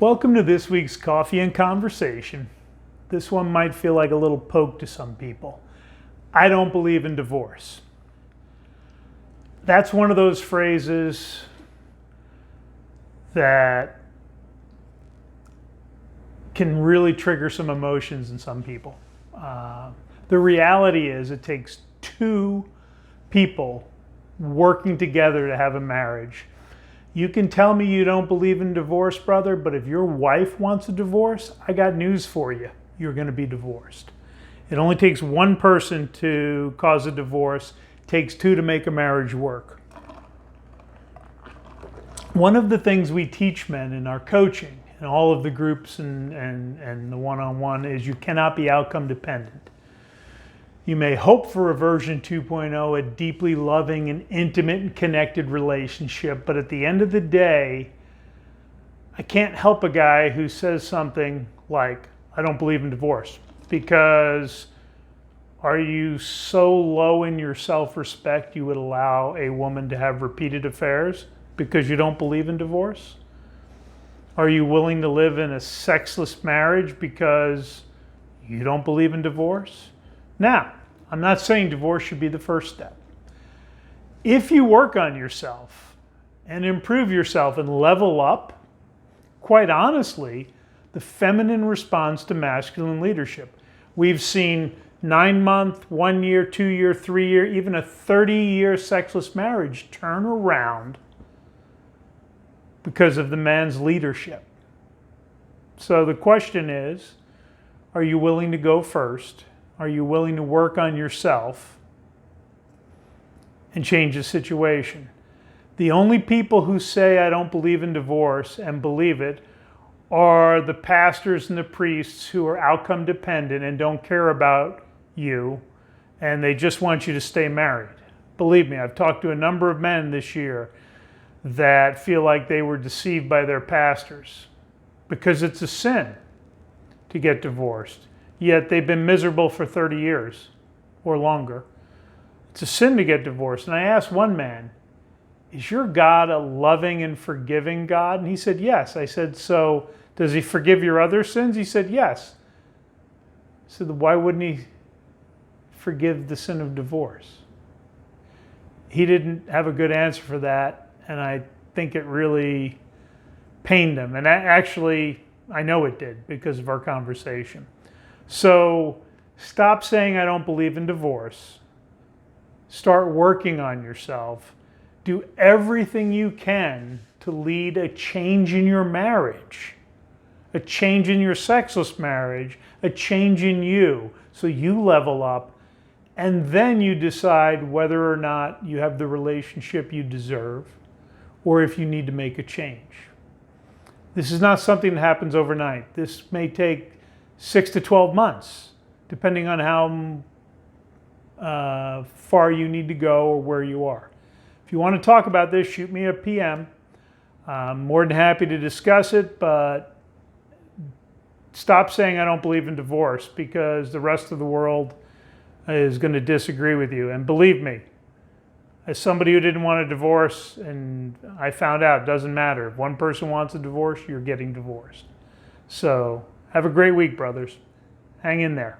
Welcome to this week's Coffee and Conversation. This one might feel like a little poke to some people. I don't believe in divorce. That's one of those phrases that can really trigger some emotions in some people. The reality is it takes two people working together to have a marriage. You can tell me you don't believe in divorce, brother, but if your wife wants a divorce, I got news for you. You're going to be divorced. It only takes one person to cause a divorce. It takes two to make a marriage work. One of the things we teach men in our coaching, in all of the groups and the one-on-one, is you cannot be outcome dependent. You may hope for a version 2.0, a deeply loving and intimate and connected relationship, but at the end of the day, I can't help a guy who says something like, I don't believe in divorce, because are you so low in your self-respect you would allow a woman to have repeated affairs because you don't believe in divorce? Are you willing to live in a sexless marriage because you don't believe in divorce? Now, I'm not saying divorce should be the first step. If you work on yourself and improve yourself and level up, quite honestly, the feminine responds to masculine leadership. We've seen 9-month, 1 year, 2 year, 3 year, even a 30-year sexless marriage turn around because of the man's leadership. So the question is, are you willing to go first? Are you willing to work on yourself and change the situation? The only people who say I don't believe in divorce and believe it are the pastors and the priests who are outcome dependent and don't care about you, and they just want you to stay married. Believe me, I've talked to a number of men this year that feel like they were deceived by their pastors because it's a sin to get divorced. Yet they've been miserable for 30 years or longer. It's a sin to get divorced. And I asked one man, is your God a loving and forgiving God? And he said, yes. I said, so does he forgive your other sins? He said, yes. I said, why wouldn't he forgive the sin of divorce? He didn't have a good answer for that, and I think it really pained him. And actually, I know it did because of our conversation. So stop saying I don't believe in divorce. Start working on yourself. Do everything you can to lead a change in your marriage, a change in your sexless marriage, a change in you, so you level up, and then you decide whether or not you have the relationship you deserve or if you need to make a change. This is not something that happens overnight. This may take 6 to 12 months, depending on how far you need to go or where you are. If you want to talk about this, shoot me a PM. I'm more than happy to discuss it, but stop saying I don't believe in divorce because the rest of the world is going to disagree with you. And believe me, as somebody who didn't want a divorce, and I found out it doesn't matter. If one person wants a divorce, you're getting divorced. So have a great week, brothers. Hang in there.